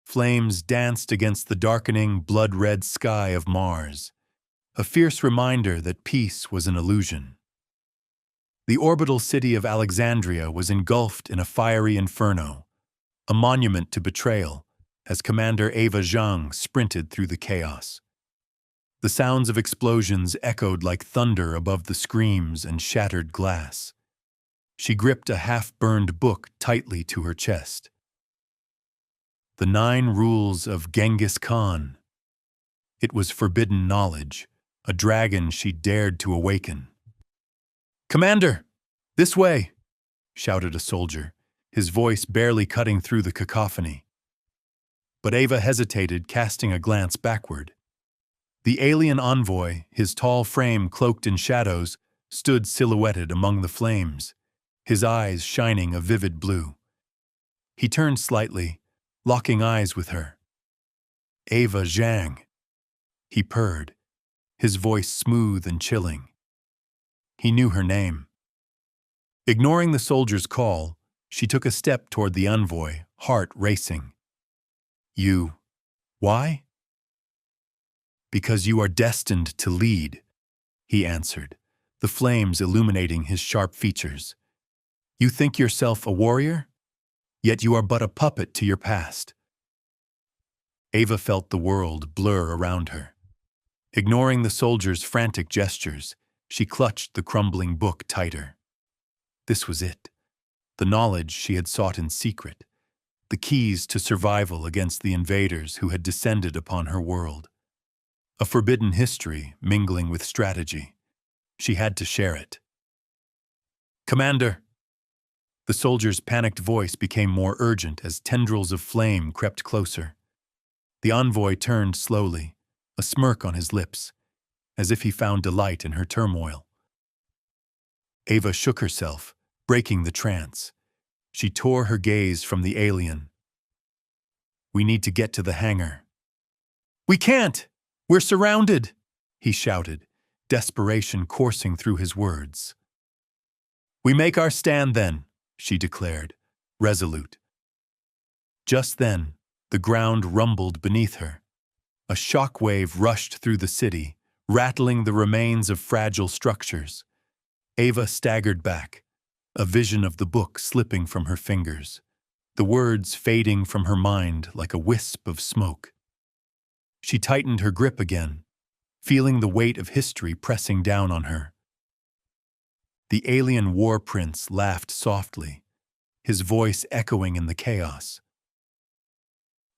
Flames danced against the darkening, blood-red sky of Mars, a fierce reminder that peace was an illusion. The orbital city of Alexandria was engulfed in a fiery inferno, a monument to betrayal, as Commander Ava Zhang sprinted through the chaos. The sounds of explosions echoed like thunder above the screams and shattered glass. She gripped a half-burned book tightly to her chest. The 9 Rules of Genghis Khan. It was forbidden knowledge, a dragon she dared to awaken. "Commander, this way!" shouted a soldier, his voice barely cutting through the cacophony. But Ava hesitated, casting a glance backward. The alien envoy, his tall frame cloaked in shadows, stood silhouetted among the flames, his eyes shining a vivid blue. He turned slightly, locking eyes with her. "Ava Zhang," he purred, his voice smooth and chilling. He knew her name. Ignoring the soldier's call, she took a step toward the envoy, heart racing. "You. Why?" "Because you are destined to lead," he answered, the flames illuminating his sharp features. "You think yourself a warrior? Yet you are but a puppet to your past." Ava felt the world blur around her. Ignoring the soldier's frantic gestures, she clutched the crumbling book tighter. This was it, the knowledge she had sought in secret, the keys to survival against the invaders who had descended upon her world. A forbidden history mingling with strategy. She had to share it. "Commander!" The soldier's panicked voice became more urgent as tendrils of flame crept closer. The envoy turned slowly, a smirk on his lips, as if he found delight in her turmoil. Ava shook herself, breaking the trance. She tore her gaze from the alien. "We need to get to the hangar." "We can't! We're surrounded!" he shouted, desperation coursing through his words. "We make our stand then," she declared, resolute. Just then, the ground rumbled beneath her. A shock wave rushed through the city, rattling the remains of fragile structures. Ava staggered back, a vision of the book slipping from her fingers, the words fading from her mind like a wisp of smoke. She tightened her grip again, feeling the weight of history pressing down on her. The alien war prince laughed softly, his voice echoing in the chaos.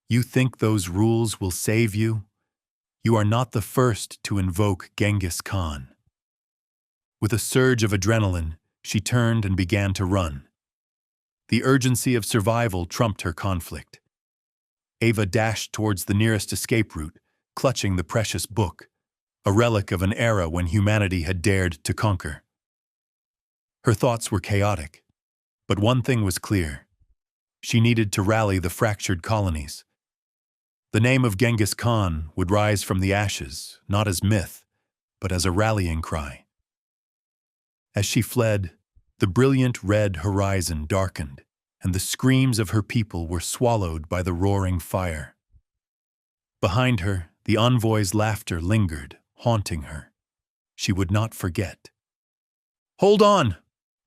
"You think those rules will save you? You are not the first to invoke Genghis Khan." With a surge of adrenaline, she turned and began to run. The urgency of survival trumped her conflict. Ava dashed towards the nearest escape route, clutching the precious book, a relic of an era when humanity had dared to conquer. Her thoughts were chaotic, but one thing was clear. She needed to rally the fractured colonies. The name of Genghis Khan would rise from the ashes, not as myth, but as a rallying cry. As she fled, the brilliant red horizon darkened, and the screams of her people were swallowed by the roaring fire. Behind her, the envoy's laughter lingered, haunting her. She would not forget. "Hold on!"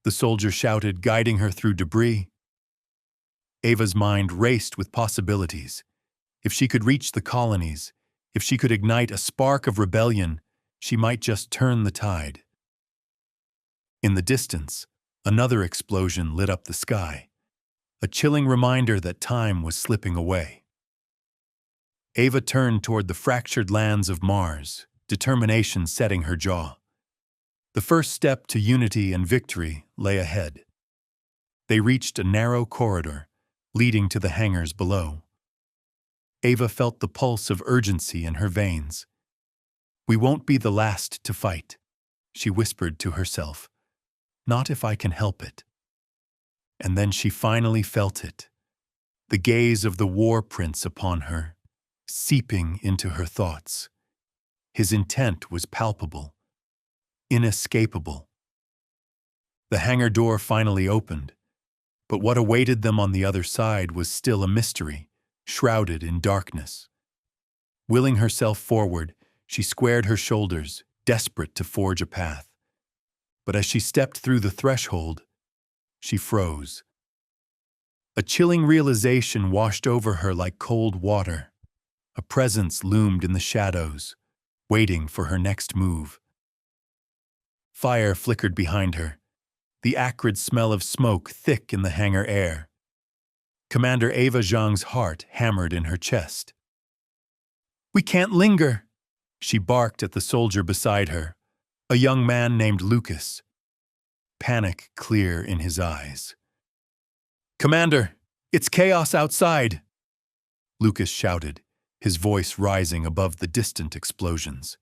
the soldier shouted, guiding her through debris. Ava's mind raced with possibilities. If she could reach the colonies, if she could ignite a spark of rebellion, she might just turn the tide. In the distance, another explosion lit up the sky, a chilling reminder that time was slipping away. Ava turned toward the fractured lands of Mars, determination setting her jaw. The first step to unity and victory lay ahead. They reached a narrow corridor, leading to the hangars below. Ava felt the pulse of urgency in her veins. "We won't be the last to fight," she whispered to herself. "Not if I can help it." And then she finally felt it, the gaze of the war prince upon her, seeping into her thoughts. His intent was palpable, inescapable. The hangar door finally opened, but what awaited them on the other side was still a mystery, shrouded in darkness. Willing herself forward, she squared her shoulders, desperate to forge a path. But as she stepped through the threshold, she froze. A chilling realization washed over her like cold water. A presence loomed in the shadows, waiting for her next move. Fire flickered behind her, the acrid smell of smoke thick in the hangar air. Commander Ava Zhang's heart hammered in her chest. "We can't linger," she barked at the soldier beside her, a young man named Lucas, panic clear in his eyes. "Commander, it's chaos outside," Lucas shouted, his voice rising above the distant explosions.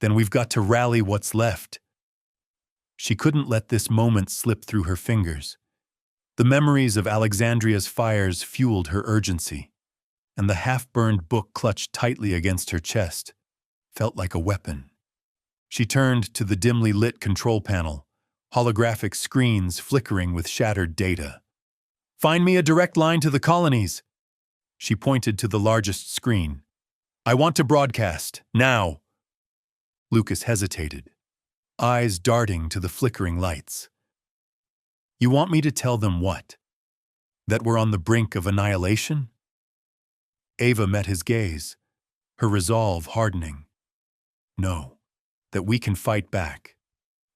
"Then we've got to rally what's left." She couldn't let this moment slip through her fingers. The memories of Alexandria's fires fueled her urgency, and the half-burned book clutched tightly against her chest felt like a weapon. She turned to the dimly lit control panel, holographic screens flickering with shattered data. "Find me a direct line to the colonies." She pointed to the largest screen. "I want to broadcast, now." Lucas hesitated, eyes darting to the flickering lights. "You want me to tell them what? That we're on the brink of annihilation?" Ava met his gaze, her resolve hardening. "No, that we can fight back.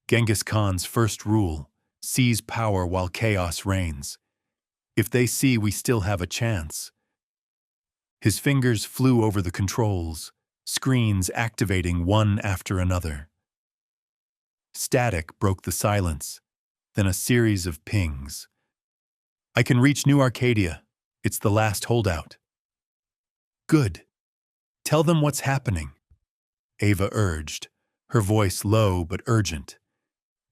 Genghis Khan's first rule, seize power while chaos reigns. If they see we still have a chance." His fingers flew over the controls, screens activating one after another. Static broke the silence, then a series of pings. "I can reach New Arcadia. It's the last holdout." "Good. Tell them what's happening," Ava urged, her voice low but urgent.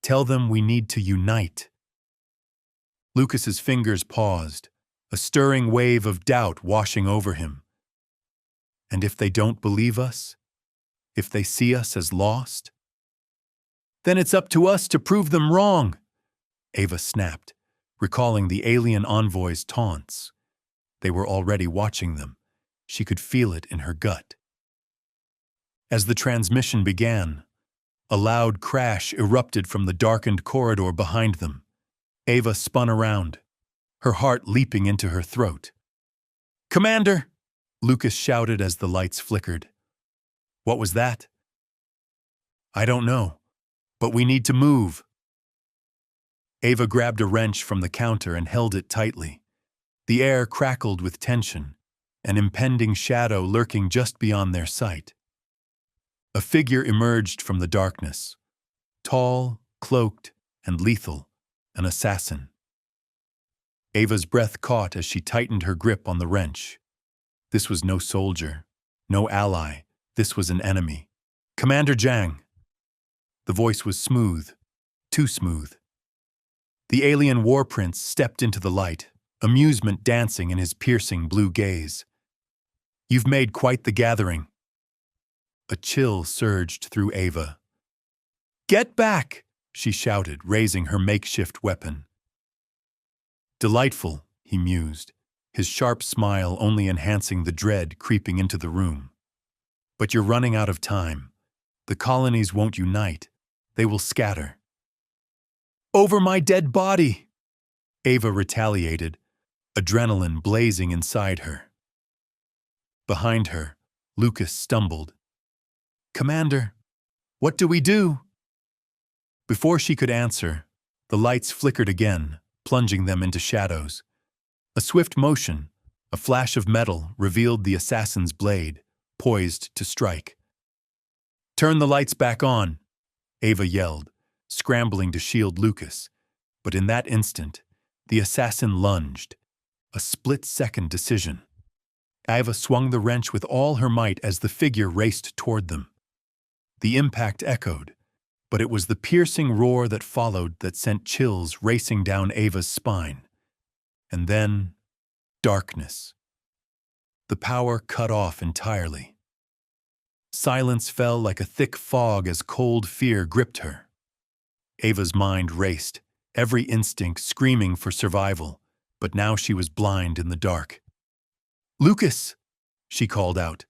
"Tell them we need to unite." Lucas's fingers paused, a stirring wave of doubt washing over him. "And if they don't believe us? If they see us as lost?" "Then it's up to us to prove them wrong," Ava snapped, recalling the alien envoy's taunts. They were already watching them. She could feel it in her gut. As the transmission began, a loud crash erupted from the darkened corridor behind them. Ava spun around, her heart leaping into her throat. "Commander!" Lucas shouted as the lights flickered. "What was that?" "I don't know, but we need to move." Ava grabbed a wrench from the counter and held it tightly. The air crackled with tension, an impending shadow lurking just beyond their sight. A figure emerged from the darkness, tall, cloaked, and lethal, an assassin. Ava's breath caught as she tightened her grip on the wrench. This was no soldier, no ally. This was an enemy. "Commander Zhang." The voice was smooth, too smooth. The alien war prince stepped into the light, amusement dancing in his piercing blue gaze. "You've made quite the gathering." A chill surged through Ava. "Get back!" she shouted, raising her makeshift weapon. "Delightful," he mused, his sharp smile only enhancing the dread creeping into the room. "But you're running out of time. The colonies won't unite. They will scatter." "Over my dead body!" Ava retaliated, adrenaline blazing inside her. Behind her, Lucas stumbled. "Commander, what do we do?" Before she could answer, the lights flickered again, plunging them into shadows. A swift motion, a flash of metal, revealed the assassin's blade, poised to strike. "Turn the lights back on," Ava yelled, scrambling to shield Lucas. But in that instant, the assassin lunged, a split-second decision. Ava swung the wrench with all her might as the figure raced toward them. The impact echoed, but it was the piercing roar that followed that sent chills racing down Ava's spine. And then, darkness. The power cut off entirely. Silence fell like a thick fog as cold fear gripped her. Ava's mind raced, every instinct screaming for survival, but now she was blind in the dark. Lucas, she called out,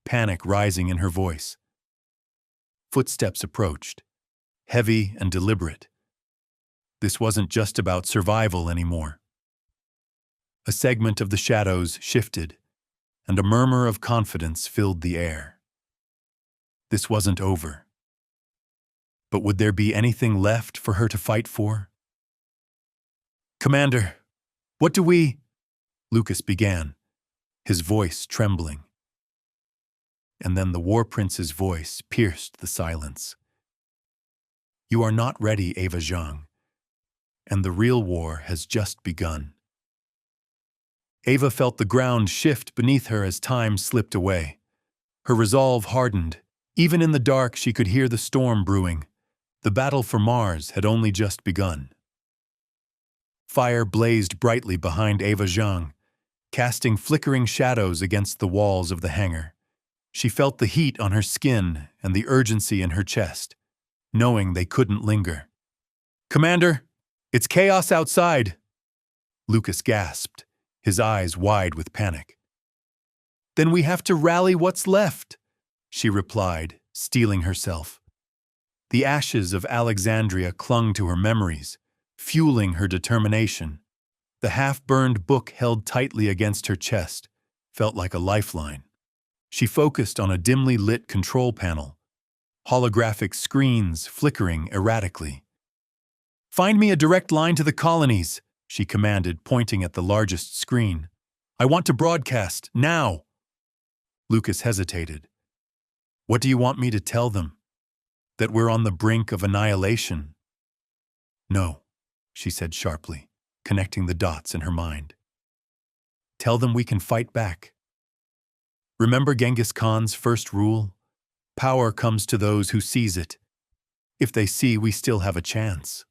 panic rising in her voice. Footsteps approached, heavy and deliberate. This wasn't just about survival anymore. A segment of the shadows shifted, and a murmur of confidence filled the air. This wasn't over. But would there be anything left for her to fight for? "Commander, what do we—" Lucas began, his voice trembling. And then the war prince's voice pierced the silence. "You are not ready, Ava Zhang, and the real war has just begun." Ava felt the ground shift beneath her as time slipped away. Her resolve hardened. Even in the dark, she could hear the storm brewing. The battle for Mars had only just begun. Fire blazed brightly behind Ava Zhang, casting flickering shadows against the walls of the hangar. She felt the heat on her skin and the urgency in her chest, knowing they couldn't linger. "Commander, it's chaos outside!" Lucas gasped, his eyes wide with panic. "Then we have to rally what's left," she replied, steeling herself. The ashes of Alexandria clung to her memories, fueling her determination. The half-burned book held tightly against her chest felt like a lifeline. She focused on a dimly lit control panel, holographic screens flickering erratically. "Find me a direct line to the colonies," she commanded, pointing at the largest screen. "I want to broadcast, now." Lucas hesitated. "What do you want me to tell them? That we're on the brink of annihilation?" "No," she said sharply, connecting the dots in her mind. "Tell them we can fight back. Remember Genghis Khan's first rule? Power comes to those who seize it. If they see we still have a chance."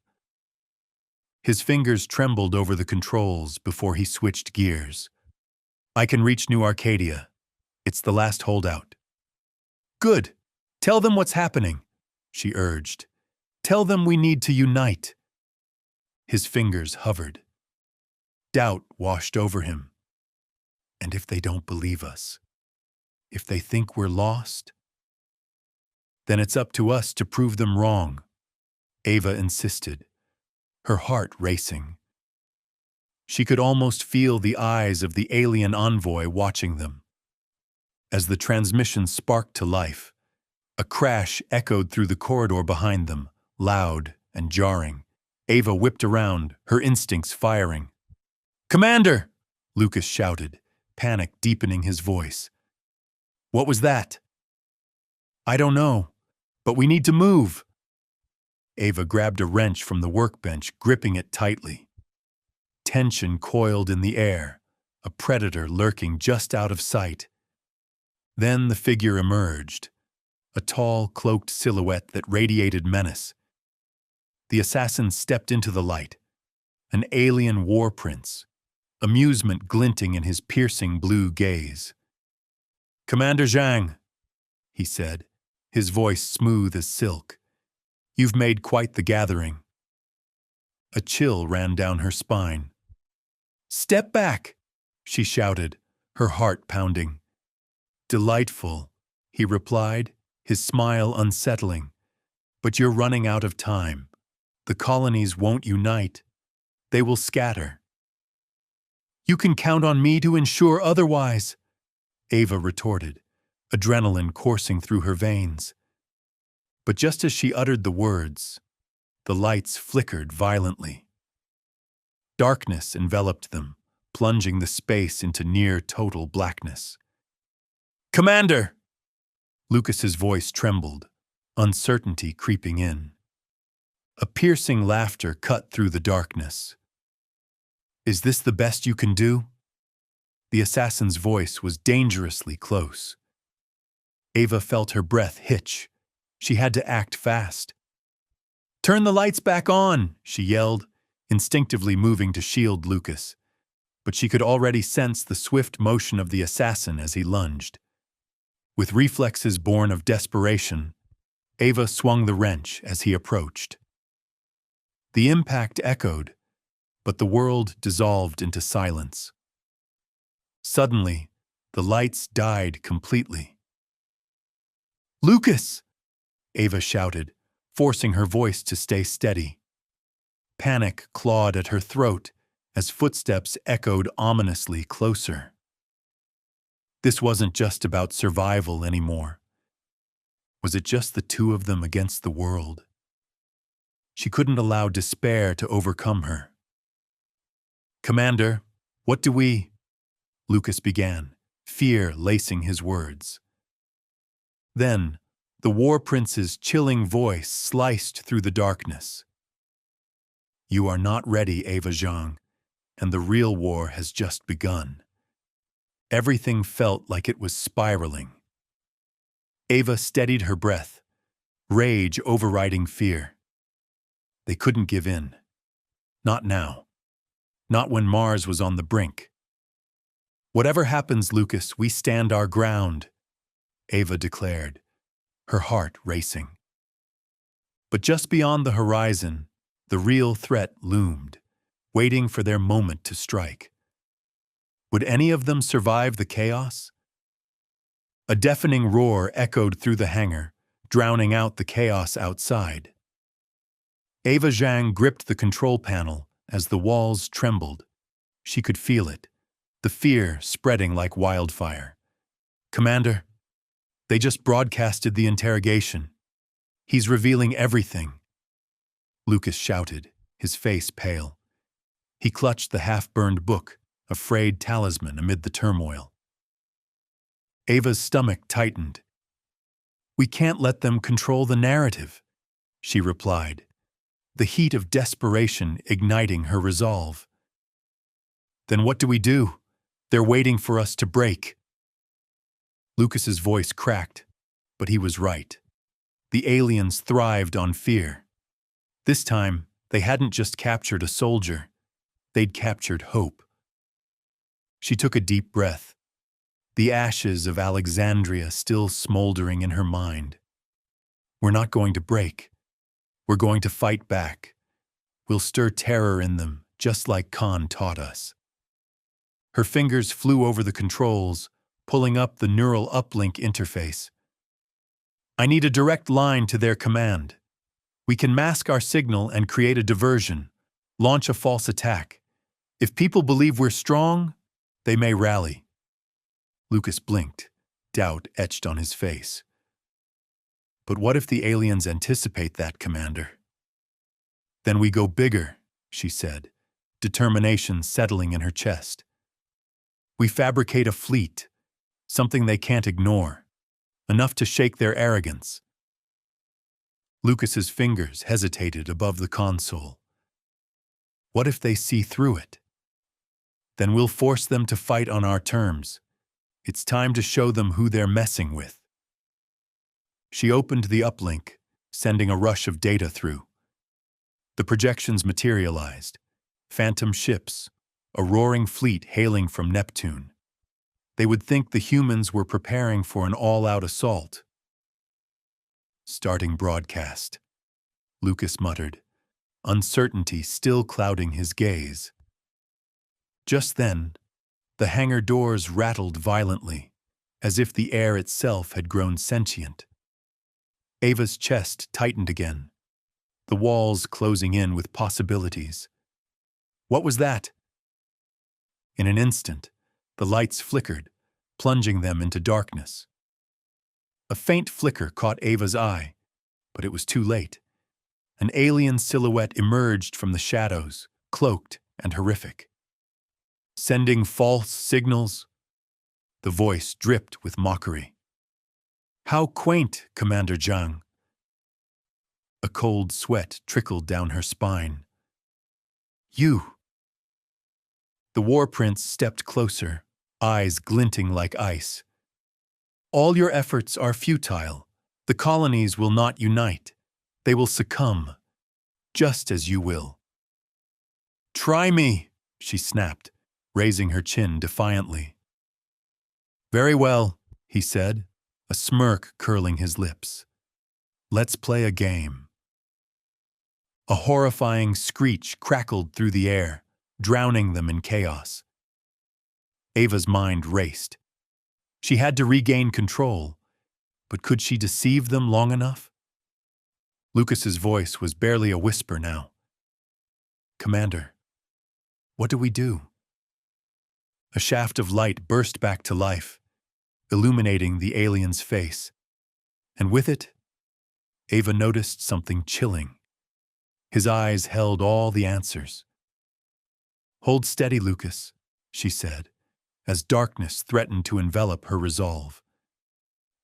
His fingers trembled over the controls before he switched gears. "I can reach New Arcadia. It's the last holdout." "Good. Tell them what's happening," she urged. "Tell them we need to unite." His fingers hovered. Doubt washed over him. "And if they don't believe us? If they think we're lost?" "Then it's up to us to prove them wrong," Ava insisted, her heart racing. She could almost feel the eyes of the alien envoy watching them. As the transmission sparked to life, a crash echoed through the corridor behind them, loud and jarring. Ava whipped around, her instincts firing. "Commander!" Lucas shouted, panic deepening his voice. "What was that?" "I don't know, but we need to move." Ava grabbed a wrench from the workbench, gripping it tightly. Tension coiled in the air, a predator lurking just out of sight. Then the figure emerged, a tall, cloaked silhouette that radiated menace. The assassin stepped into the light, an alien war prince, amusement glinting in his piercing blue gaze. "Commander Zhang," he said, his voice smooth as silk. "You've made quite the gathering." A chill ran down her spine. "Step back," she shouted, her heart pounding. "Delightful," he replied, his smile unsettling. "But you're running out of time. The colonies won't unite. They will scatter." "You can count on me to ensure otherwise," Ava retorted, adrenaline coursing through her veins. But just as she uttered the words, the lights flickered violently. Darkness enveloped them, plunging the space into near-total blackness. "Commander!" Lucas's voice trembled, uncertainty creeping in. A piercing laughter cut through the darkness. "Is this the best you can do?" The assassin's voice was dangerously close. Ava felt her breath hitch. She had to act fast. "Turn the lights back on," she yelled, instinctively moving to shield Lucas. But she could already sense the swift motion of the assassin as he lunged. With reflexes born of desperation, Ava swung the wrench as he approached. The impact echoed, but the world dissolved into silence. Suddenly, The lights died completely. "Lucas!" Ava shouted, forcing her voice to stay steady. Panic clawed at her throat as footsteps echoed ominously closer. This wasn't just about survival anymore. Was it just the two of them against the world? She couldn't allow despair to overcome her. "Commander, what do we—" Lucas began, fear lacing his words. Then, the war prince's chilling voice sliced through the darkness. "You are not ready, Ava Zhang, and the real war has just begun." Everything felt like it was spiraling. Ava steadied her breath, rage overriding fear. They couldn't give in. Not now. Not when Mars was on the brink. "Whatever happens, Lucas, we stand our ground," Ava declared, her heart racing. But just beyond the horizon, the real threat loomed, waiting for their moment to strike. Would any of them survive the chaos? A deafening roar echoed through the hangar, drowning out the chaos outside. Ava Zhang gripped the control panel as the walls trembled. She could feel it, the fear spreading like wildfire. "Commander, they just broadcasted the interrogation. He's revealing everything," Lucas shouted, his face pale. He clutched the half-burned book, a frayed talisman amid the turmoil. Ava's stomach tightened. "We can't let them control the narrative," she replied, the heat of desperation igniting her resolve. "Then what do we do? They're waiting for us to break." Lucas's voice cracked, but he was right. The aliens thrived on fear. This time, they hadn't just captured a soldier. They'd captured hope. She took a deep breath, the ashes of Alexandria still smoldering in her mind. "We're not going to break. We're going to fight back. We'll stir terror in them, just like Khan taught us." Her fingers flew over the controls, pulling up the neural uplink interface. "I need a direct line to their command. We can mask our signal and create a diversion, launch a false attack. If people believe we're strong, they may rally." Lucas blinked, doubt etched on his face. "But what if the aliens anticipate that, Commander?" "Then we go bigger," she said, determination settling in her chest. "We fabricate a fleet, something they can't ignore, enough to shake their arrogance." Lucas's fingers hesitated above the console. "What if they see through it? Then we'll force them to fight on our terms. It's time to show them who they're messing with." She opened the uplink, sending a rush of data through. The projections materialized. Phantom ships, a roaring fleet hailing from Neptune. They would think the humans were preparing for an all-out assault. "Starting broadcast," Lucas muttered, uncertainty still clouding his gaze. Just then, the hangar doors rattled violently, as if the air itself had grown sentient. Ava's chest tightened again, the walls closing in with possibilities. What was that? In an instant, the lights flickered, plunging them into darkness. A faint flicker caught Ava's eye, but it was too late. An alien silhouette emerged from the shadows, cloaked and horrific. "Sending false signals?" The voice dripped with mockery. "How quaint, Commander Zhang." A cold sweat trickled down her spine. "You." The war prince stepped closer, eyes glinting like ice. "All your efforts are futile. The colonies will not unite. They will succumb, just as you will." "Try me," she snapped, raising her chin defiantly. "Very well," he said, a smirk curling his lips. "Let's play a game." A horrifying screech crackled through the air, drowning them in chaos. Ava's mind raced. She had to regain control, but could she deceive them long enough? Lucas's voice was barely a whisper now. "Commander, what do we do?" A shaft of light burst back to life, illuminating the alien's face. And with it, Ava noticed something chilling. His eyes held all the answers. "Hold steady, Lucas," she said, as darkness threatened to envelop her resolve.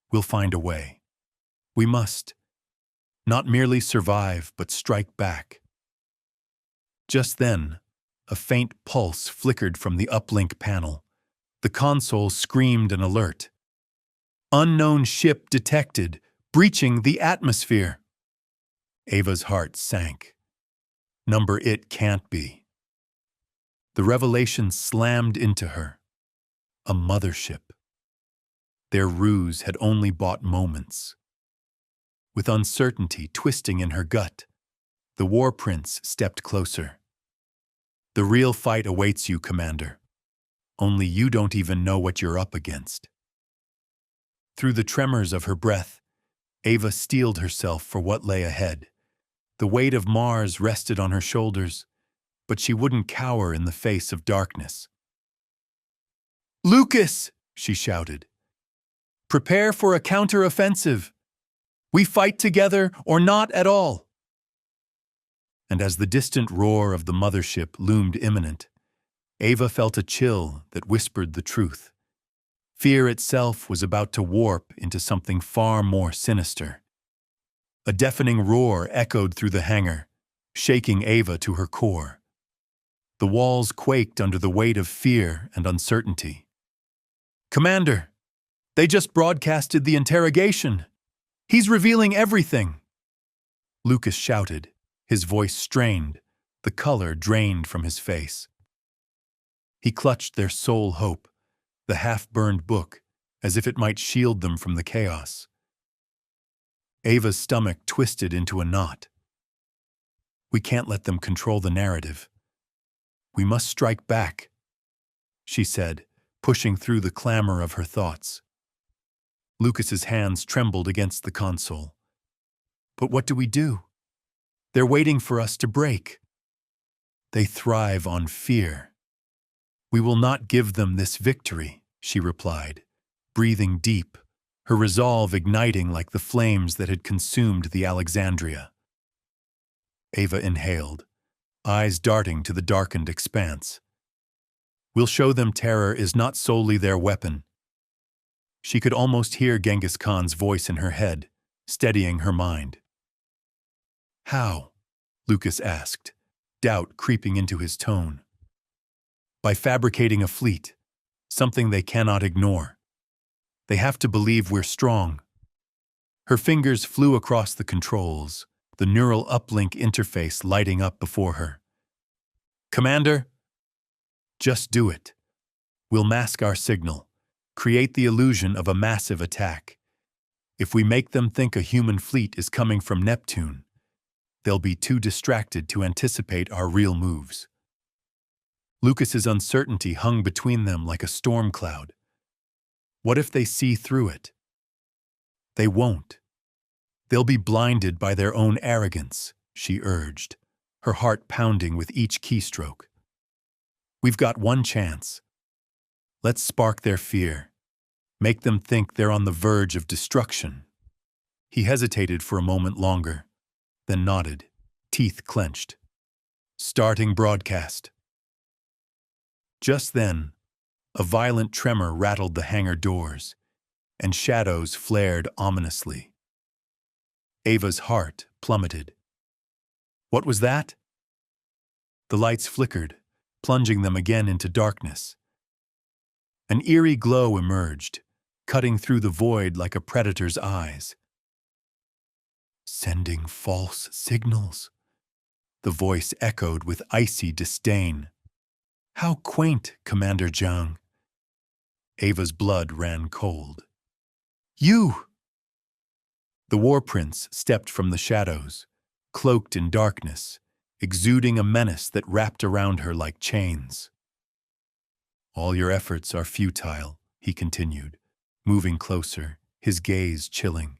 "We'll find a way. We must. Not merely survive, but strike back." Just then, a faint pulse flickered from the uplink panel. The console screamed an alert. "Unknown ship detected, breaching the atmosphere." Ava's heart sank. Number it can't be. The revelation slammed into her. A mothership. Their ruse had only bought moments. With uncertainty twisting in her gut, the war prince stepped closer. "The real fight awaits you, Commander. Only you don't even know what you're up against." Through the tremors of her breath, Ava steeled herself for what lay ahead. The weight of Mars rested on her shoulders, but she wouldn't cower in the face of darkness. "Lucas!" she shouted. "Prepare for a counter-offensive. We fight together or not at all." And as the distant roar of the mothership loomed imminent, Ava felt a chill that whispered the truth. Fear itself was about to warp into something far more sinister. A deafening roar echoed through the hangar, shaking Ava to her core. The walls quaked under the weight of fear and uncertainty. "Commander, they just broadcasted the interrogation. He's revealing everything!" Lucas shouted, his voice strained, the color drained from his face. He clutched their sole hope, the half-burned book, as if it might shield them from the chaos. Ava's stomach twisted into a knot. "We can't let them control the narrative. We must strike back," she said, pushing through the clamor of her thoughts. Lucas's hands trembled against the console. "But what do we do? They're waiting for us to break. They thrive on fear. We will not give them this victory," she replied, breathing deep, her resolve igniting like the flames that had consumed the Alexandria. Ava inhaled, eyes darting to the darkened expanse. "We'll show them terror is not solely their weapon." She could almost hear Genghis Khan's voice in her head, steadying her mind. "How?" Lucas asked, doubt creeping into his tone. "By fabricating a fleet, something they cannot ignore. They have to believe we're strong." Her fingers flew across the controls, the neural uplink interface lighting up before her. "Commander, just do it. We'll mask our signal, create the illusion of a massive attack. If we make them think a human fleet is coming from Neptune, they'll be too distracted to anticipate our real moves." Lucas's uncertainty hung between them like a storm cloud. What if they see through it? They won't. They'll be blinded by their own arrogance, she urged, her heart pounding with each keystroke. "We've got one chance. Let's spark their fear. Make them think they're on the verge of destruction." He hesitated for a moment longer, then nodded, teeth clenched. "Starting broadcast." Just then, a violent tremor rattled the hangar doors, and shadows flared ominously. Ava's heart plummeted. What was that? The lights flickered, plunging them again into darkness. An eerie glow emerged, cutting through the void like a predator's eyes. "Sending false signals," the voice echoed with icy disdain. "How quaint, Commander Zhang." Ava's blood ran cold. "You!" The war prince stepped from the shadows, cloaked in darkness, exuding a menace that wrapped around her like chains. "All your efforts are futile," he continued, moving closer, his gaze chilling.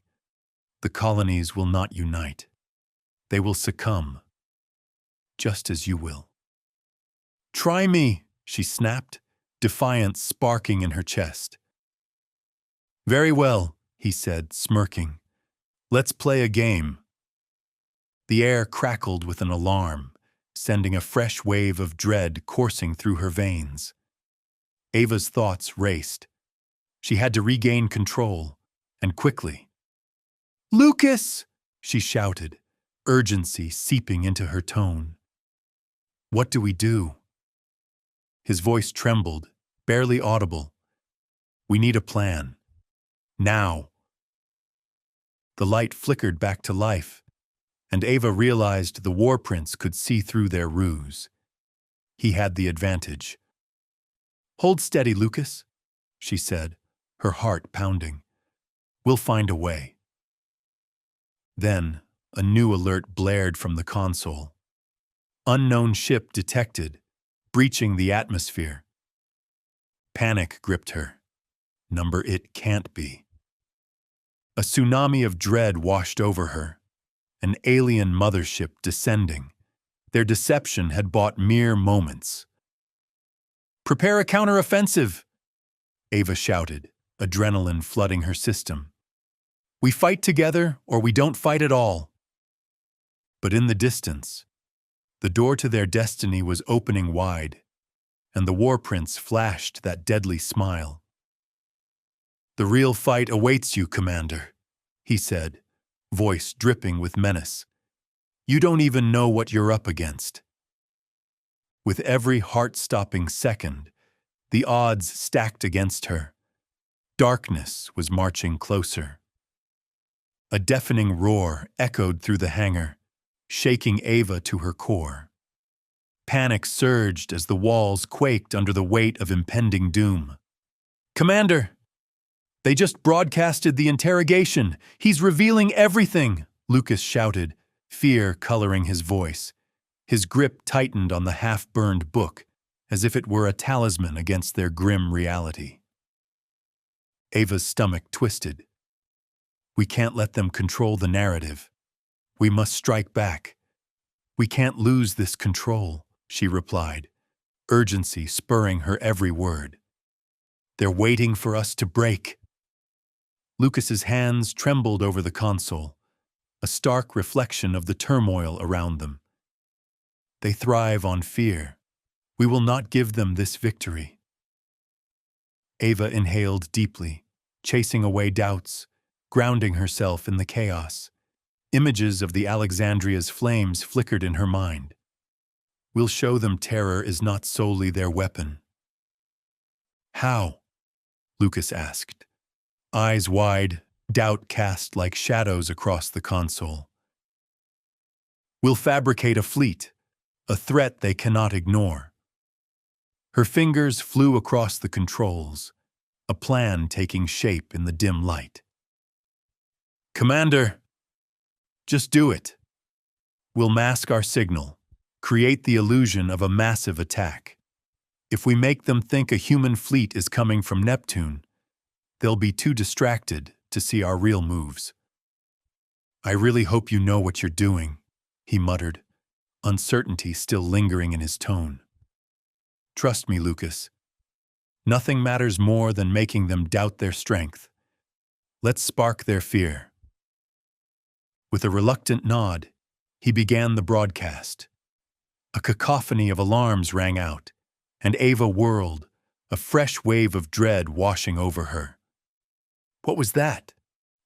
The colonies will not unite. They will succumb, just as you will. Try me, she snapped, defiance sparking in her chest. Very well, he said, smirking. Let's play a game. The air crackled with an alarm, sending a fresh wave of dread coursing through her veins. Ava's thoughts raced. She had to regain control, and quickly. Lucas! She shouted, urgency seeping into her tone. What do we do? His voice trembled, barely audible. We need a plan. Now. The light flickered back to life, and Ava realized the war prince could see through their ruse. He had the advantage. Hold steady, Lucas, she said, her heart pounding. We'll find a way. Then, a new alert blared from the console. Unknown ship detected, breaching the atmosphere. Panic gripped her. Number it can't be. A tsunami of dread washed over her. An alien mothership descending. Their deception had bought mere moments. Prepare a counteroffensive, Ava shouted, adrenaline flooding her system. We fight together or we don't fight at all. But in the distance, the door to their destiny was opening wide, and the war prince flashed that deadly smile. The real fight awaits you, Commander, he said, voice dripping with menace. You don't even know what you're up against. With every heart-stopping second, the odds stacked against her. Darkness was marching closer. A deafening roar echoed through the hangar, shaking Ava to her core. Panic surged as the walls quaked under the weight of impending doom. Commander! They just broadcasted the interrogation. He's revealing everything, Lucas shouted, fear coloring his voice. His grip tightened on the half-burned book, as if it were a talisman against their grim reality. Ava's stomach twisted. We can't let them control the narrative. We must strike back. We can't lose this control, she replied, urgency spurring her every word. They're waiting for us to break. Lucas's hands trembled over the console, a stark reflection of the turmoil around them. They thrive on fear. We will not give them this victory. Ava inhaled deeply, chasing away doubts, grounding herself in the chaos. Images of the Alexandria's flames flickered in her mind. We'll show them terror is not solely their weapon. How? Lucas asked. Eyes wide, doubt cast like shadows across the console. We'll fabricate a fleet, a threat they cannot ignore. Her fingers flew across the controls, a plan taking shape in the dim light. Commander, just do it. We'll mask our signal, create the illusion of a massive attack. If we make them think a human fleet is coming from Neptune, they'll be too distracted to see our real moves. I really hope you know what you're doing, he muttered, uncertainty still lingering in his tone. Trust me, Lucas. Nothing matters more than making them doubt their strength. Let's spark their fear. With a reluctant nod, he began the broadcast. A cacophony of alarms rang out, and Ava whirled, a fresh wave of dread washing over her. What was that?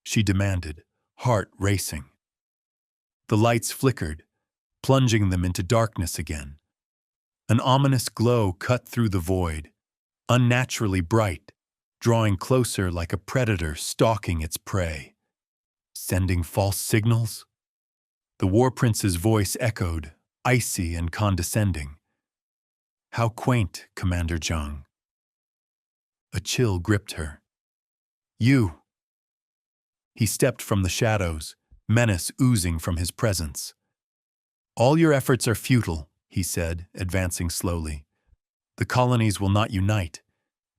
She demanded, heart racing. The lights flickered, plunging them into darkness again. An ominous glow cut through the void, unnaturally bright, drawing closer like a predator stalking its prey. Sending false signals? The war prince's voice echoed, icy and condescending. How quaint, Commander Zhang. A chill gripped her. You. He stepped from the shadows, menace oozing from his presence. All your efforts are futile, he said, advancing slowly. The colonies will not unite.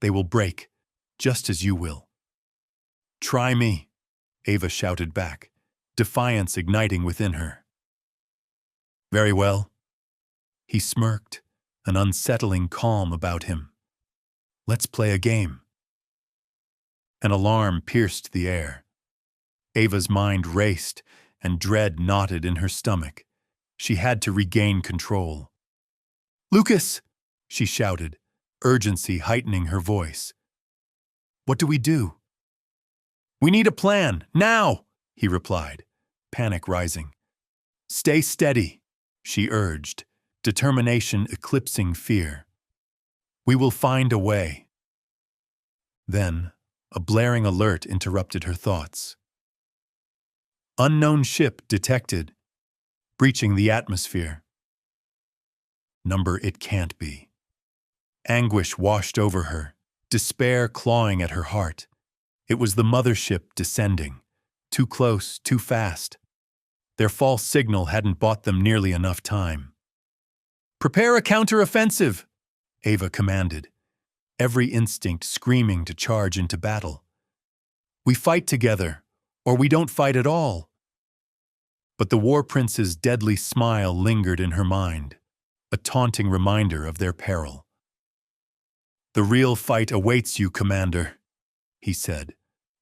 They will break, just as you will. Try me, Ava shouted back, defiance igniting within her. Very well. He smirked, an unsettling calm about him. Let's play a game. An alarm pierced the air. Ava's mind raced, and dread knotted in her stomach. She had to regain control. Lucas! She shouted, urgency heightening her voice. What do we do? We need a plan, now, he replied, panic rising. Stay steady, she urged, determination eclipsing fear. We will find a way. Then, a blaring alert interrupted her thoughts. Unknown ship detected, breaching the atmosphere. Number it can't be. Anguish washed over her, despair clawing at her heart. It was the mothership descending, too close, too fast. Their false signal hadn't bought them nearly enough time. Prepare a counter-offensive, Ava commanded, every instinct screaming to charge into battle. We fight together, or we don't fight at all. But the war prince's deadly smile lingered in her mind, a taunting reminder of their peril. The real fight awaits you, Commander, he said,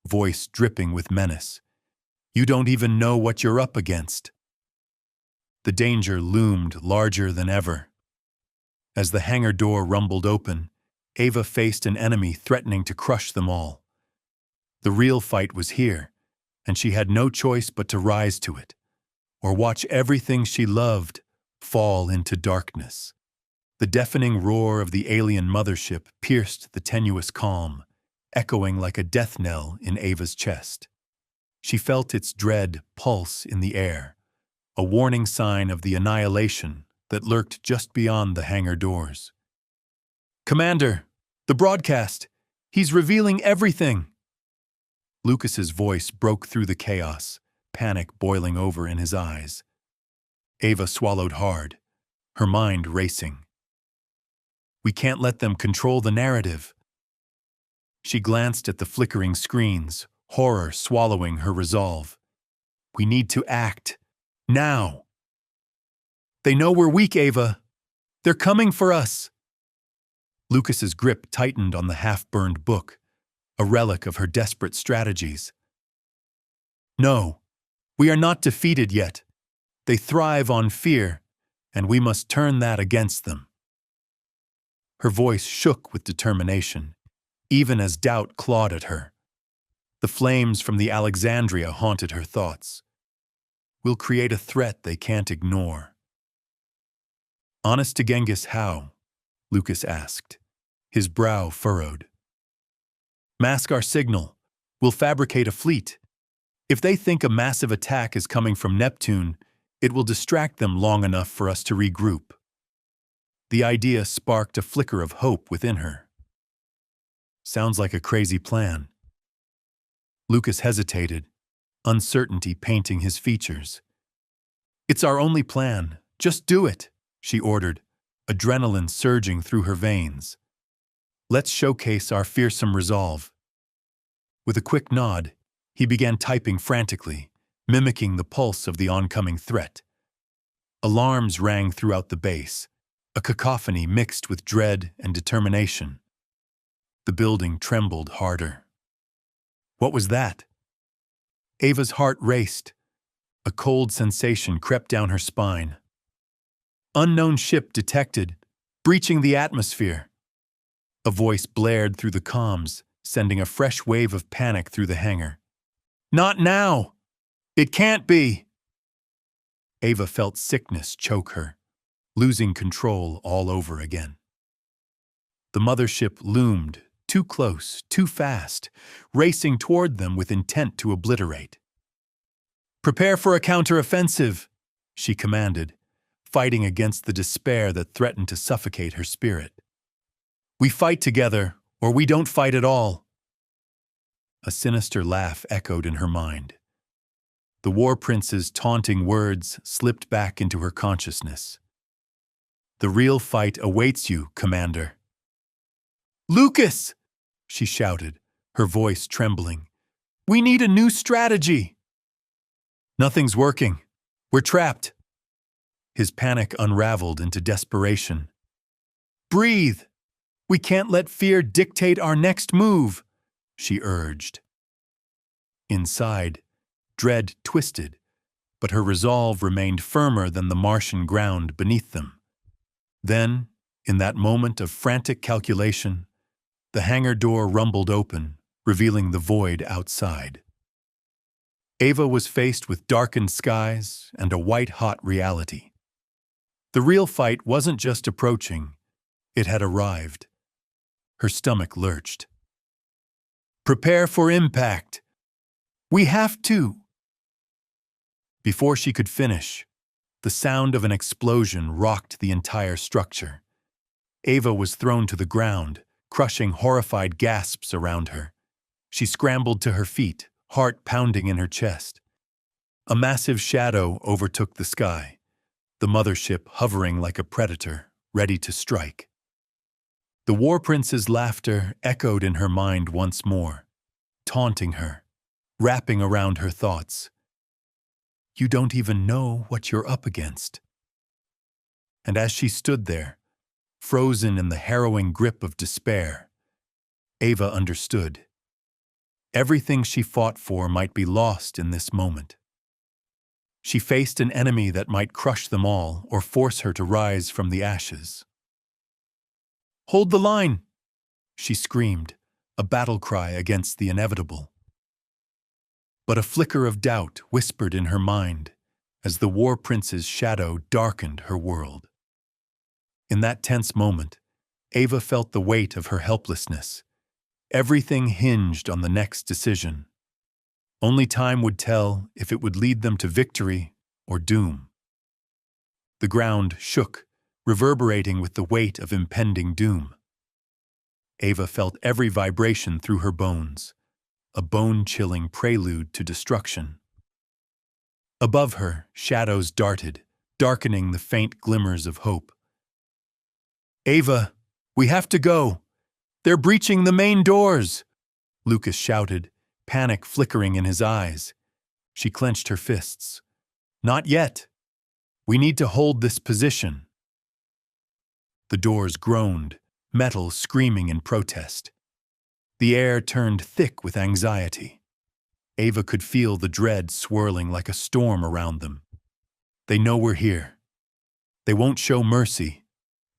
voice dripping with menace. You don't even know what you're up against. The danger loomed larger than ever. As the hangar door rumbled open, Ava faced an enemy threatening to crush them all. The real fight was here, and she had no choice but to rise to it, or watch everything she loved fall into darkness. The deafening roar of the alien mothership pierced the tenuous calm, echoing like a death knell in Ava's chest. She felt its dread pulse in the air, a warning sign of the annihilation that lurked just beyond the hangar doors. Commander, the broadcast! He's revealing everything! Lucas's voice broke through the chaos, panic boiling over in his eyes. Ava swallowed hard, her mind racing. We can't let them control the narrative. She glanced at the flickering screens, horror swallowing her resolve. We need to act. Now! They know we're weak, Ava. They're coming for us. Lucas's grip tightened on the half-burned book, a relic of her desperate strategies. No, we are not defeated yet. They thrive on fear, and we must turn that against them. Her voice shook with determination, even as doubt clawed at her. The flames from the Alexandria haunted her thoughts. We'll create a threat they can't ignore. Honest to Genghis how? Lucas asked, his brow furrowed. Mask our signal. We'll fabricate a fleet. If they think a massive attack is coming from Neptune, it will distract them long enough for us to regroup. The idea sparked a flicker of hope within her. Sounds like a crazy plan. Lucas hesitated, uncertainty painting his features. It's our only plan. Just do it, she ordered, adrenaline surging through her veins. Let's showcase our fearsome resolve. With a quick nod, he began typing frantically, mimicking the pulse of the oncoming threat. Alarms rang throughout the base, a cacophony mixed with dread and determination. The building trembled harder. What was that? Ava's heart raced. A cold sensation crept down her spine. Unknown ship detected, breaching the atmosphere. A voice blared through the comms, sending a fresh wave of panic through the hangar. Not now! It can't be! Ava felt sickness choke her, losing control all over again. The mothership loomed, too close, too fast, racing toward them with intent to obliterate. Prepare for a counter-offensive, she commanded, fighting against the despair that threatened to suffocate her spirit. We fight together, or we don't fight at all. A sinister laugh echoed in her mind. The war prince's taunting words slipped back into her consciousness. The real fight awaits you, Commander. Lucas! She shouted, her voice trembling. We need a new strategy. Nothing's working. We're trapped. His panic unraveled into desperation. Breathe. We can't let fear dictate our next move, she urged. Inside, dread twisted, but her resolve remained firmer than the Martian ground beneath them. Then, in that moment of frantic calculation, the hangar door rumbled open, revealing the void outside. Ava was faced with darkened skies and a white-hot reality. The real fight wasn't just approaching, it had arrived. Her stomach lurched. Prepare for impact. We have to. Before she could finish, the sound of an explosion rocked the entire structure. Ava was thrown to the ground, crushing horrified gasps around her. She scrambled to her feet, heart pounding in her chest. A massive shadow overtook the sky, the mothership hovering like a predator, ready to strike. The war prince's laughter echoed in her mind once more, taunting her, wrapping around her thoughts. You don't even know what you're up against. And as she stood there, frozen in the harrowing grip of despair, Ava understood. Everything she fought for might be lost in this moment. She faced an enemy that might crush them all or force her to rise from the ashes. Hold the line, she screamed, a battle cry against the inevitable. But a flicker of doubt whispered in her mind as the war prince's shadow darkened her world. In that tense moment, Ava felt the weight of her helplessness. Everything hinged on the next decision. Only time would tell if it would lead them to victory or doom. The ground shook, reverberating with the weight of impending doom. Ava felt every vibration through her bones, a bone-chilling prelude to destruction. Above her, shadows darted, darkening the faint glimmers of hope. Ava, we have to go. They're breaching the main doors, Lucas shouted, panic flickering in his eyes. She clenched her fists. Not yet. We need to hold this position. The doors groaned, metal screaming in protest. The air turned thick with anxiety. Ava could feel the dread swirling like a storm around them. They know we're here. They won't show mercy,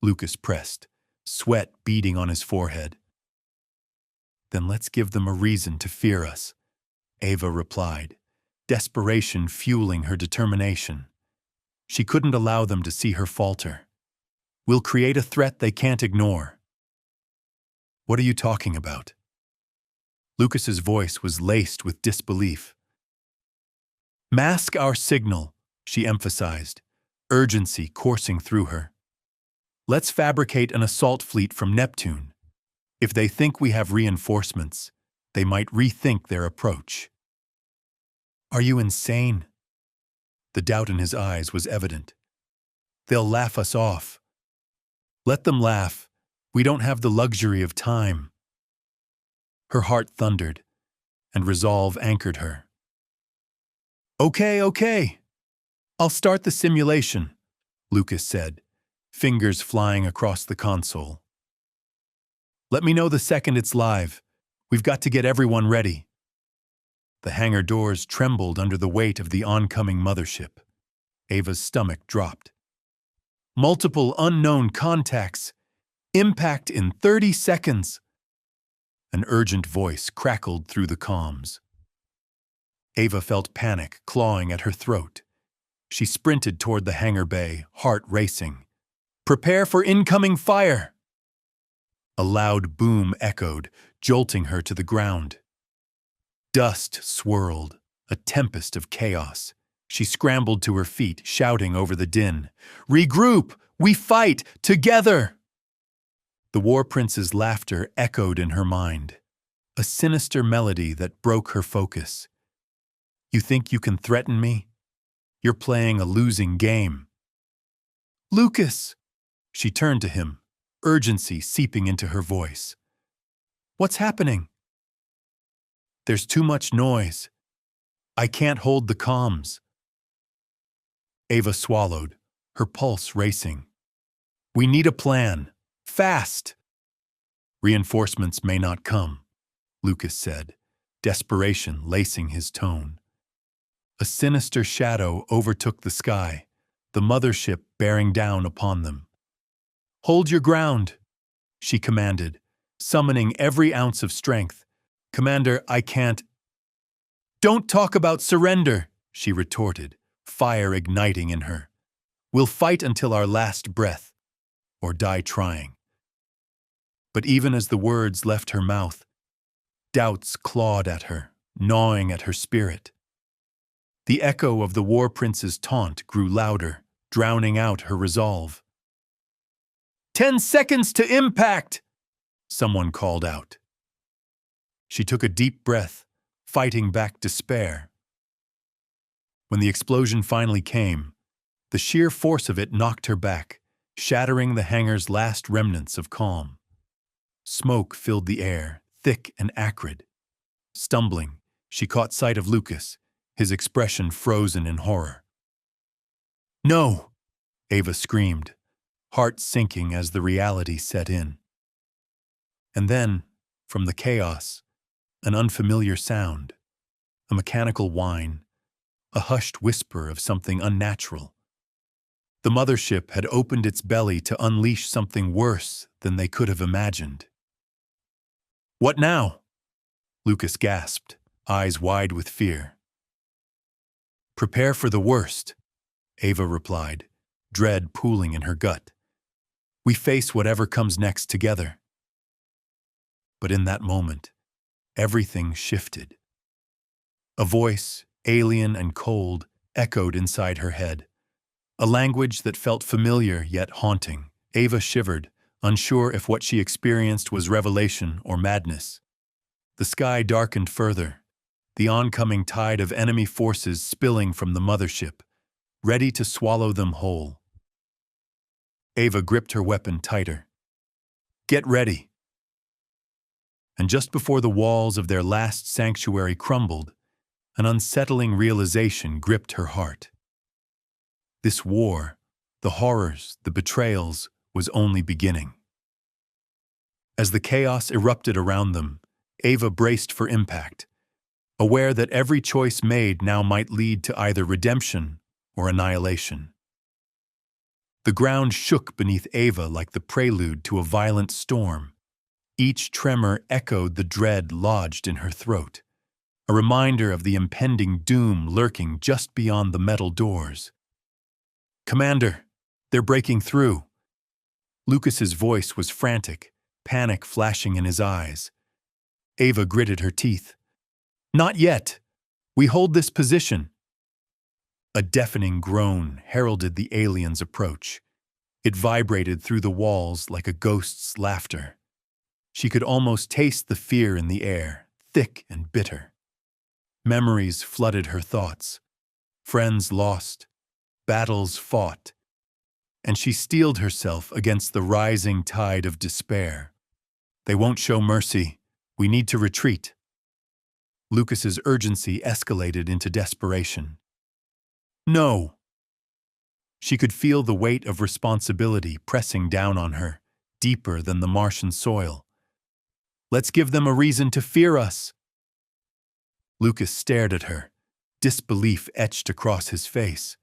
Lucas pressed, sweat beading on his forehead. Then let's give them a reason to fear us, Ava replied, desperation fueling her determination. She couldn't allow them to see her falter. We'll create a threat they can't ignore. What are you talking about? Lucas's voice was laced with disbelief. Mask our signal, she emphasized, urgency coursing through her. Let's fabricate an assault fleet from Neptune. If they think we have reinforcements, they might rethink their approach. Are you insane? The doubt in his eyes was evident. They'll laugh us off. Let them laugh. We don't have the luxury of time. Her heart thundered, and resolve anchored her. Okay. I'll start the simulation, Lucas said, fingers flying across the console. Let me know the second it's live. We've got to get everyone ready. The hangar doors trembled under the weight of the oncoming mothership. Ava's stomach dropped. Multiple unknown contacts. Impact in 30 seconds. An urgent voice crackled through the comms. Ava felt panic clawing at her throat. She sprinted toward the hangar bay, heart racing. Prepare for incoming fire! A loud boom echoed, jolting her to the ground. Dust swirled, a tempest of chaos. She scrambled to her feet, shouting over the din. Regroup! We fight! Together! The war prince's laughter echoed in her mind, a sinister melody that broke her focus. You think you can threaten me? You're playing a losing game. Lucas! She turned to him, urgency seeping into her voice. What's happening? There's too much noise. I can't hold the comms. Ava swallowed, her pulse racing. We need a plan. Fast! Reinforcements may not come, Lucas said, desperation lacing his tone. A sinister shadow overtook the sky, the mothership bearing down upon them. Hold your ground, she commanded, summoning every ounce of strength. Commander, I can't. Don't talk about surrender, she retorted, fire igniting in her. We'll fight until our last breath, or die trying. But even as the words left her mouth, doubts clawed at her, gnawing at her spirit. The echo of the war prince's taunt grew louder, drowning out her resolve. 10 seconds to impact! Someone called out. She took a deep breath, fighting back despair. When the explosion finally came, the sheer force of it knocked her back, shattering the hangar's last remnants of calm. Smoke filled the air, thick and acrid. Stumbling, she caught sight of Lucas, his expression frozen in horror. No! Ava screamed, heart sinking as the reality set in. And then, from the chaos, an unfamiliar sound, a mechanical whine, a hushed whisper of something unnatural. The mothership had opened its belly to unleash something worse than they could have imagined. What now? Lucas gasped, eyes wide with fear. Prepare for the worst, Ava replied, dread pooling in her gut. We face whatever comes next together. But in that moment, everything shifted. A voice, alien and cold, echoed inside her head. A language that felt familiar yet haunting. Ava shivered, unsure if what she experienced was revelation or madness. The sky darkened further, the oncoming tide of enemy forces spilling from the mothership, ready to swallow them whole. Ava gripped her weapon tighter. Get ready. And just before the walls of their last sanctuary crumbled, an unsettling realization gripped her heart. This war, the horrors, the betrayals, was only beginning. As the chaos erupted around them, Ava braced for impact, aware that every choice made now might lead to either redemption or annihilation. The ground shook beneath Ava like the prelude to a violent storm. Each tremor echoed the dread lodged in her throat, a reminder of the impending doom lurking just beyond the metal doors. Commander, they're breaking through. Lucas's voice was frantic, panic flashing in his eyes. Ava gritted her teeth. Not yet. We hold this position. A deafening groan heralded the alien's approach. It vibrated through the walls like a ghost's laughter. She could almost taste the fear in the air, thick and bitter. Memories flooded her thoughts. Friends lost, battles fought, and she steeled herself against the rising tide of despair. They won't show mercy. We need to retreat. Lucas's urgency escalated into desperation. No! She could feel the weight of responsibility pressing down on her, deeper than the Martian soil. Let's give them a reason to fear us. Lucas stared at her, disbelief etched across his face.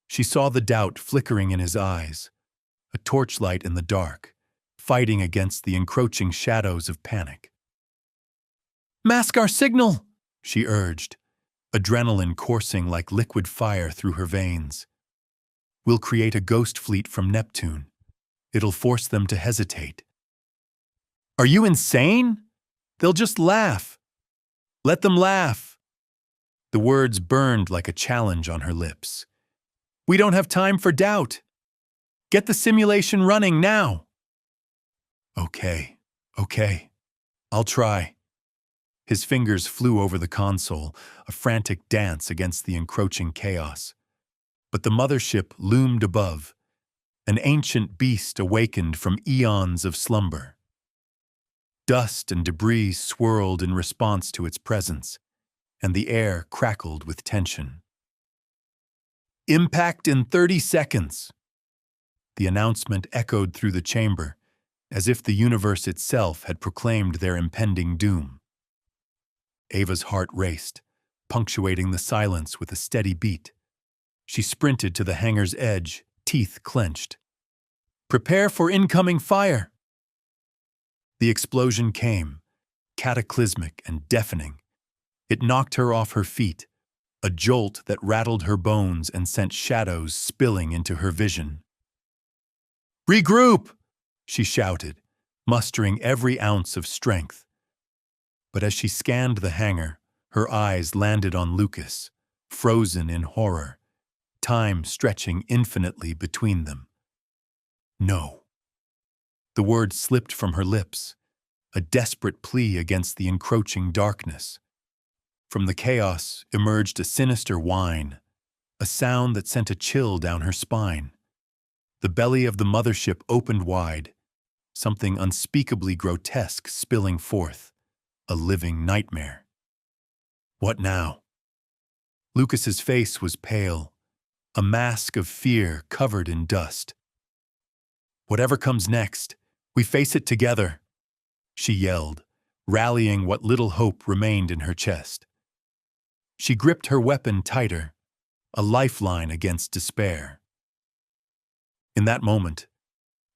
She saw the doubt flickering in his eyes, a torchlight in the dark, fighting against the encroaching shadows of panic. Mask our signal, she urged, adrenaline coursing like liquid fire through her veins. We'll create a ghost fleet from Neptune. It'll force them to hesitate. Are you insane? They'll just laugh. Let them laugh. The words burned like a challenge on her lips. We don't have time for doubt. Get the simulation running now. Okay. I'll try. His fingers flew over the console, a frantic dance against the encroaching chaos. But the mothership loomed above, an ancient beast awakened from eons of slumber. Dust and debris swirled in response to its presence, and the air crackled with tension. "Impact in 30 seconds!" The announcement echoed through the chamber, as if the universe itself had proclaimed their impending doom. Ava's heart raced, punctuating the silence with a steady beat. She sprinted to the hangar's edge, teeth clenched. "Prepare for incoming fire!" The explosion came, cataclysmic and deafening. It knocked her off her feet, a jolt that rattled her bones and sent shadows spilling into her vision. "Regroup!" she shouted, mustering every ounce of strength. But as she scanned the hangar, her eyes landed on Lucas, frozen in horror, time stretching infinitely between them. "No." The word slipped from her lips, a desperate plea against the encroaching darkness. From the chaos emerged a sinister whine, a sound that sent a chill down her spine. The belly of the mothership opened wide, something unspeakably grotesque spilling forth, a living nightmare. What now? Lucas's face was pale, a mask of fear covered in dust. "Whatever comes next, we face it together," she yelled, rallying what little hope remained in her chest. She gripped her weapon tighter, a lifeline against despair. In that moment,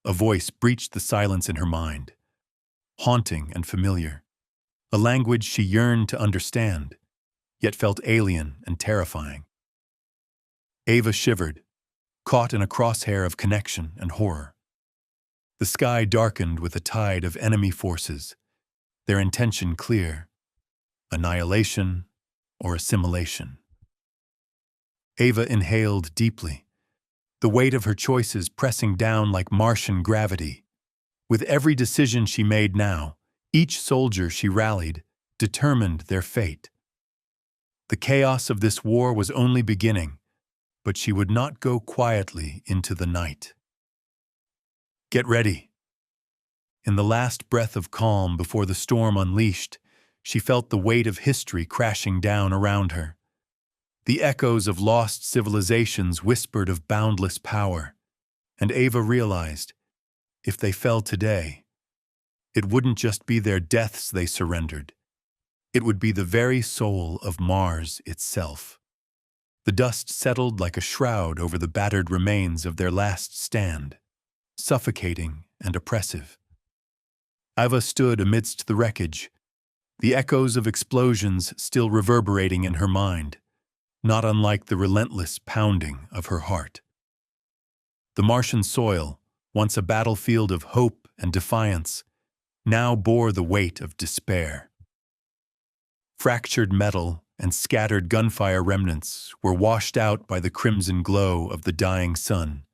a voice breached the silence in her mind, haunting and familiar, a language she yearned to understand, yet felt alien and terrifying. Ava shivered, caught in a crosshair of connection and horror. The sky darkened with a tide of enemy forces, their intention clear: annihilation or assimilation. Ava inhaled deeply, the weight of her choices pressing down like Martian gravity. With every decision she made now, each soldier she rallied determined their fate. The chaos of this war was only beginning, but she would not go quietly into the night. "Get ready." In the last breath of calm before the storm unleashed, she felt the weight of history crashing down around her. The echoes of lost civilizations whispered of boundless power, and Ava realized, if they fell today, it wouldn't just be their deaths they surrendered. It would be the very soul of Mars itself. The dust settled like a shroud over the battered remains of their last stand, suffocating and oppressive. Ava stood amidst the wreckage, the echoes of explosions still reverberating in her mind, not unlike the relentless pounding of her heart. The Martian soil, once a battlefield of hope and defiance, now bore the weight of despair. Fractured metal and scattered gunfire remnants were washed out by the crimson glow of the dying sun,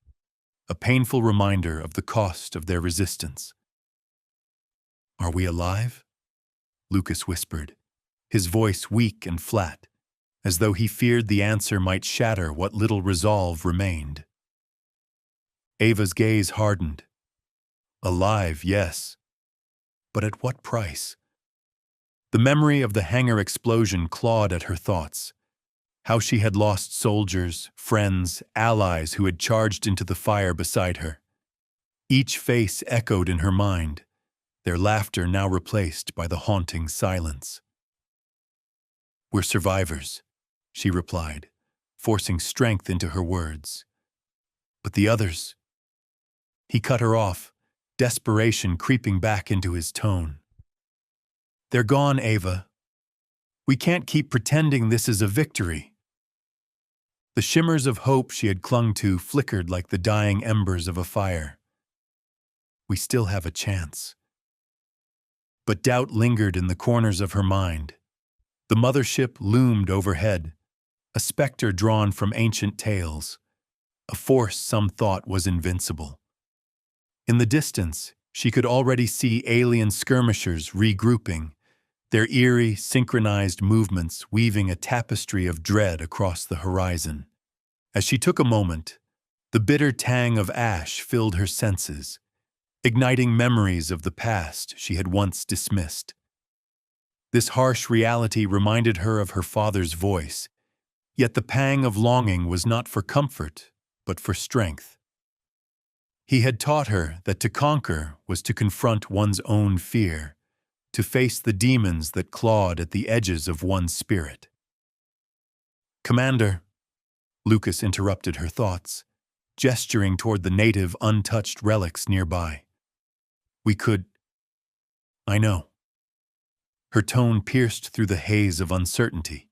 a painful reminder of the cost of their resistance. "Are we alive?" Lucas whispered, his voice weak and flat, as though he feared the answer might shatter what little resolve remained. Ava's gaze hardened. Alive, yes. But at what price? The memory of the hangar explosion clawed at her thoughts. How she had lost soldiers, friends, allies who had charged into the fire beside her. Each face echoed in her mind, their laughter now replaced by the haunting silence. "We're survivors," she replied, forcing strength into her words. "But the others?" He cut her off, desperation creeping back into his tone. "They're gone, Ava. We can't keep pretending this is a victory." The shimmers of hope she had clung to flickered like the dying embers of a fire. "We still have a chance." But doubt lingered in the corners of her mind. The mothership loomed overhead, a specter drawn from ancient tales, a force some thought was invincible. In the distance, she could already see alien skirmishers regrouping, their eerie, synchronized movements weaving a tapestry of dread across the horizon. As she took a moment, the bitter tang of ash filled her senses, igniting memories of the past she had once dismissed. This harsh reality reminded her of her father's voice, yet the pang of longing was not for comfort, but for strength. He had taught her that to conquer was to confront one's own fear, to face the demons that clawed at the edges of one's spirit. "Commander," Lucas interrupted her thoughts, gesturing toward the native untouched relics nearby. "We could—" "I know." Her tone pierced through the haze of uncertainty.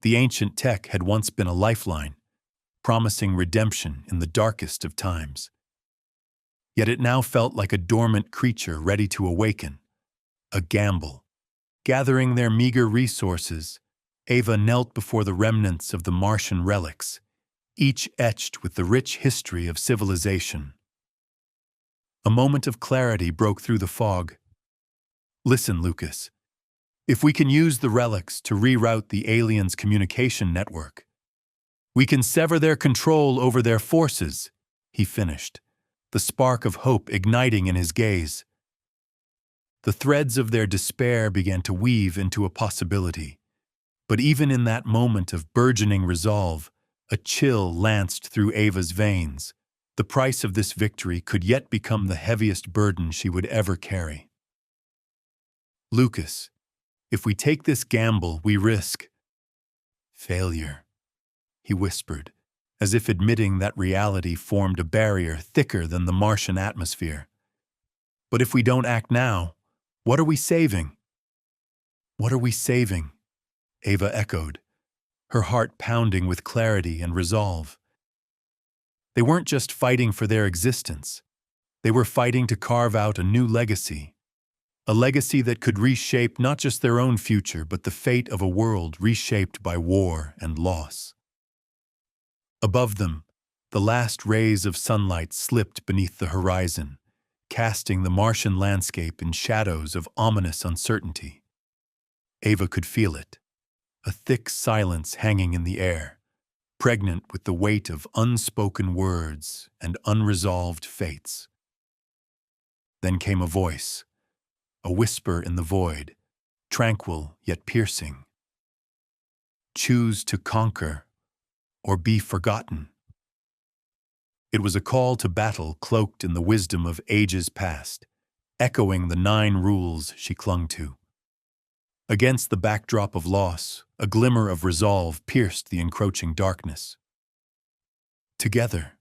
The ancient tech had once been a lifeline, promising redemption in the darkest of times. Yet it now felt like a dormant creature ready to awaken, a gamble. Gathering their meager resources, Ava knelt before the remnants of the Martian relics, each etched with the rich history of civilization. A moment of clarity broke through the fog. "Listen, Lucas. If we can use the relics to reroute the aliens' communication network, we can sever their control over their forces," he finished, the spark of hope igniting in his gaze. The threads of their despair began to weave into a possibility, but even in that moment of burgeoning resolve, a chill lanced through Ava's veins. The price of this victory could yet become the heaviest burden she would ever carry. "Lucas, if we take this gamble, we risk failure," he whispered, as if admitting that reality formed a barrier thicker than the Martian atmosphere. "But if we don't act now, what are we saving?" "What are we saving?" Ava echoed, her heart pounding with clarity and resolve. They weren't just fighting for their existence. They were fighting to carve out a new legacy. A legacy that could reshape not just their own future, but the fate of a world reshaped by war and loss. Above them, the last rays of sunlight slipped beneath the horizon, casting the Martian landscape in shadows of ominous uncertainty. Ava could feel it, a thick silence hanging in the air, pregnant with the weight of unspoken words and unresolved fates. Then came a voice, a whisper in the void, tranquil yet piercing. "Choose to conquer or be forgotten." It was a call to battle cloaked in the wisdom of ages past, echoing the 9 rules she clung to. Against the backdrop of loss, a glimmer of resolve pierced the encroaching darkness. "Together,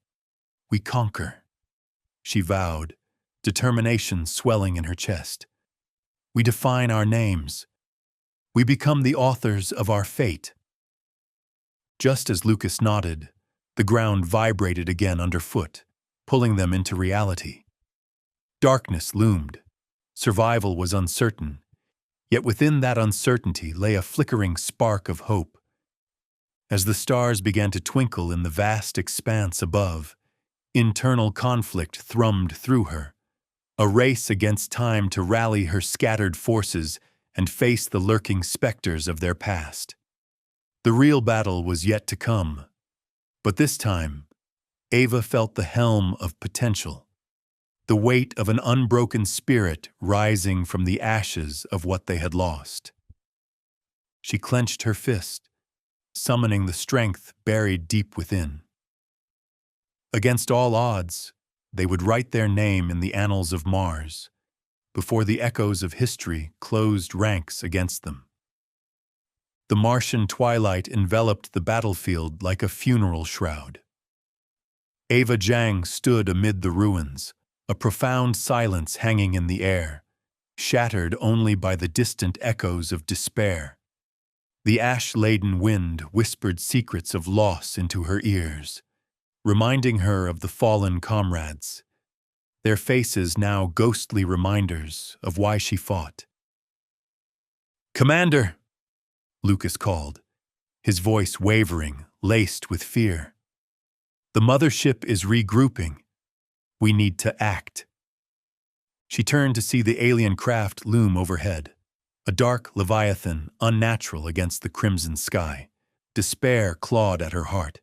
we conquer," she vowed, determination swelling in her chest. "We define our names. We become the authors of our fate." Just as Lucas nodded, the ground vibrated again underfoot, pulling them into reality. Darkness loomed. Survival was uncertain. Yet within that uncertainty lay a flickering spark of hope. As the stars began to twinkle in the vast expanse above, internal conflict thrummed through her, a race against time to rally her scattered forces and face the lurking specters of their past. The real battle was yet to come, but this time, Ava felt the helm of potential, the weight of an unbroken spirit rising from the ashes of what they had lost. She clenched her fist, summoning the strength buried deep within. Against all odds, they would write their name in the annals of Mars, before the echoes of history closed ranks against them. The Martian twilight enveloped the battlefield like a funeral shroud. Ava Zhang stood amid the ruins, a profound silence hanging in the air, shattered only by the distant echoes of despair. The ash-laden wind whispered secrets of loss into her ears, reminding her of the fallen comrades, their faces now ghostly reminders of why she fought. "Commander!" Lucas called, his voice wavering, laced with fear. "The mothership is regrouping. We need to act." She turned to see the alien craft loom overhead, a dark leviathan unnatural against the crimson sky. Despair clawed at her heart.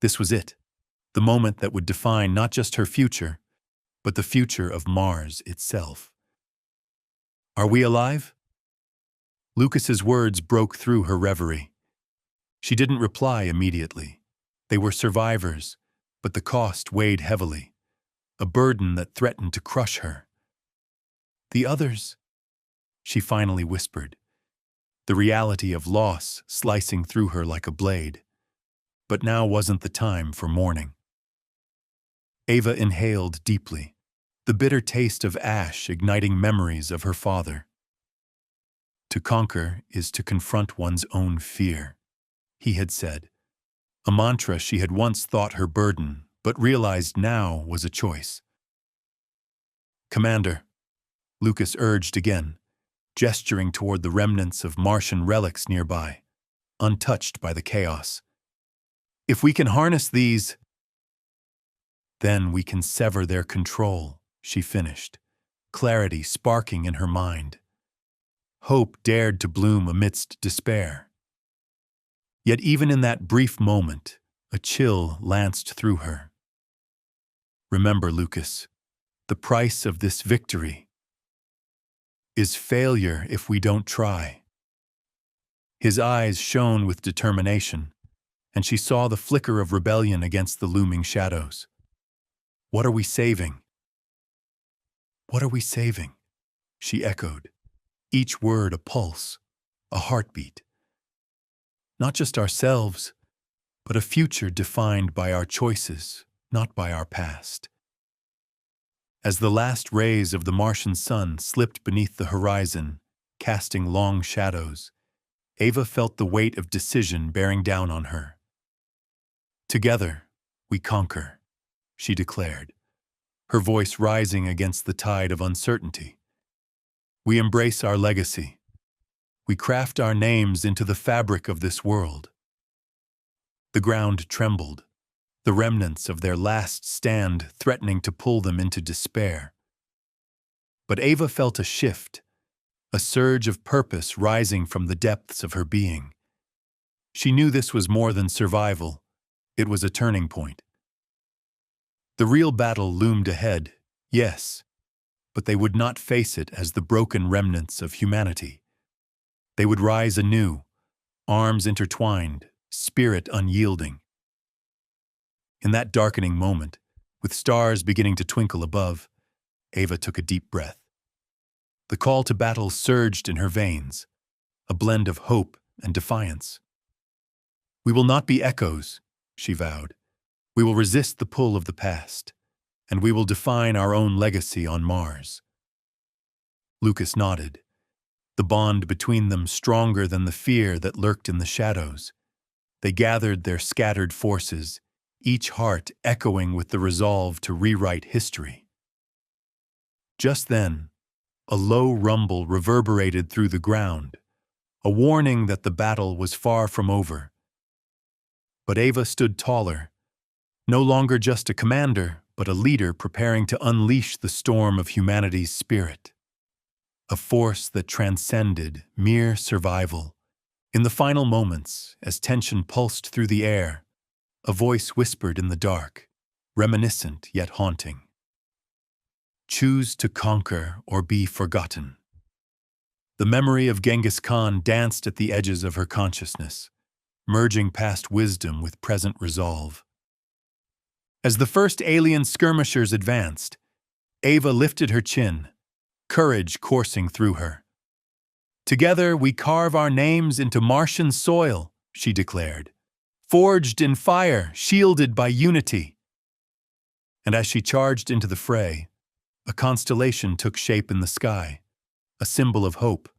This was it, the moment that would define not just her future, but the future of Mars itself. Are we alive? Lucas's words broke through her reverie. She didn't reply immediately. They were survivors, but the cost weighed heavily, a burden that threatened to crush her. The others, she finally whispered, the reality of loss slicing through her like a blade. But now wasn't the time for mourning. Ava inhaled deeply, the bitter taste of ash igniting memories of her father. To conquer is to confront one's own fear, he had said, a mantra she had once thought her burden, but realized now was a choice. Commander, Lucas urged again, gesturing toward the remnants of Martian relics nearby, untouched by the chaos. If we can harness these, then we can sever their control, she finished, clarity sparking in her mind. Hope dared to bloom amidst despair. Yet even in that brief moment, a chill lanced through her. Remember, Lucas, the price of this victory is failure if we don't try. His eyes shone with determination, and she saw the flicker of rebellion against the looming shadows. What are we saving? What are we saving? She echoed, each word a pulse, a heartbeat. Not just ourselves, but a future defined by our choices, not by our past. As the last rays of the Martian sun slipped beneath the horizon, casting long shadows, Ava felt the weight of decision bearing down on her. Together, we conquer, she declared, her voice rising against the tide of uncertainty. We embrace our legacy. We craft our names into the fabric of this world. The ground trembled, the remnants of their last stand threatening to pull them into despair. But Ava felt a shift, a surge of purpose rising from the depths of her being. She knew this was more than survival. It was a turning point. The real battle loomed ahead, yes, but they would not face it as the broken remnants of humanity. They would rise anew, arms intertwined, spirit unyielding. In that darkening moment, with stars beginning to twinkle above, Ava took a deep breath. The call to battle surged in her veins, a blend of hope and defiance. We will not be echoes, she vowed. We will resist the pull of the past, and we will define our own legacy on Mars. Lucas nodded, the bond between them stronger than the fear that lurked in the shadows. They gathered their scattered forces, each heart echoing with the resolve to rewrite history. Just then, a low rumble reverberated through the ground, a warning that the battle was far from over. But Ava stood taller, no longer just a commander, but a leader preparing to unleash the storm of humanity's spirit. A force that transcended mere survival. In the final moments, as tension pulsed through the air, a voice whispered in the dark, reminiscent yet haunting. Choose to conquer or be forgotten. The memory of Genghis Khan danced at the edges of her consciousness, merging past wisdom with present resolve. As the first alien skirmishers advanced, Ava lifted her chin, courage coursing through her. Together we carve our names into Martian soil, she declared, forged in fire, shielded by unity. And as she charged into the fray, a constellation took shape in the sky, a symbol of hope,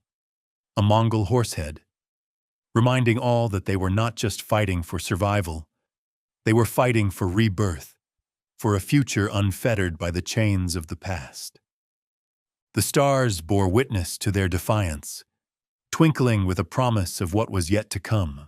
a Mongol horsehead, reminding all that they were not just fighting for survival, they were fighting for rebirth, for a future unfettered by the chains of the past. The stars bore witness to their defiance, twinkling with a promise of what was yet to come.